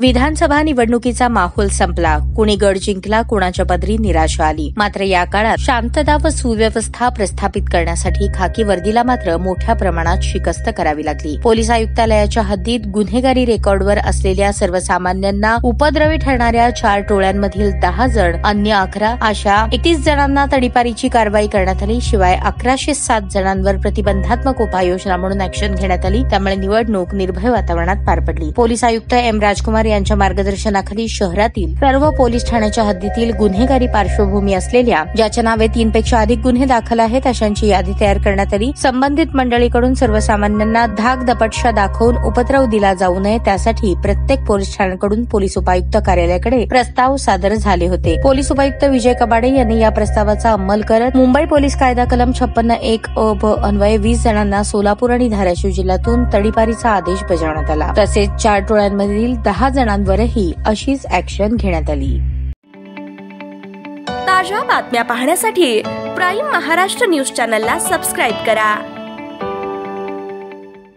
विधानसभा निवडणुकीचा माहोल संपला. कुणी गड जिंकला, कुणाच्या पदरी निराशा आली. मात्र या काळात शांतता व सुव्यवस्था प्रस्थापित करण्यासाठी खाकी वर्दीला मात्र मोठ्या प्रमाणात शिकस्त करावी लागली. पोलीस आयुक्तालयाच्या हद्दीत गुन्हेगारी रेकॉर्डवर असलेल्या सर्वसामान्यांना उपद्रवी ठरणाऱ्या 4 टोळ्यांमधील 10 जण, अन्य 11 अशा 31 जणांना तडीपारीची कारवाई करण्यात आली. शिवाय 1107 जणांवर प्रतिबंधात्मक उपाययोजना म्हणून ऍक्शन घेण्यात आली. त्यामुळे निवडणूक निर्भय वातावरणात पार पडली. पोलीस आयुक्त एम राजकुमार यांच्या मार्गदर्शनाखाली शहरातील सर्व पोलीस ठाण्याच्या हद्दीतील गुन्हेगारी पार्श्वभूमी असलेल्या, ज्याच्या नावे 3 पेक्षा अधिक गुन्हे दाखल आहेत, अशांची यादी तयार करण्यात आली. संबंधित मंडळीकडून सर्वसामान्यांना धाक दपटशा दाखवून उपद्रव दिला जाऊ नये, त्यासाठी प्रत्येक पोलीस ठाण्याकडून पोलीस उपायुक्त कार्यालयाकडे प्रस्ताव सादर झाले होते. पोलीस उपायुक्त विजय कबाडे यांनी या प्रस्तावाचा अंमल करत मुंबई पोलीस कायदा कलम 56(1)(अ)(ब) अन्वये 20 जणांना सोलापूर आणि धाराशिव जिल्ह्यातून तडीपारीचा आदेश बजावण्यात आला. तसेच 4 टोळ्यांमधील 10 जणांवरही अशीच ऍक्शन घेण्यात आली. ताज्या बातम्या पाहण्यासाठी प्राईम महाराष्ट्र न्यूज चॅनलला सबस्क्राईब करा.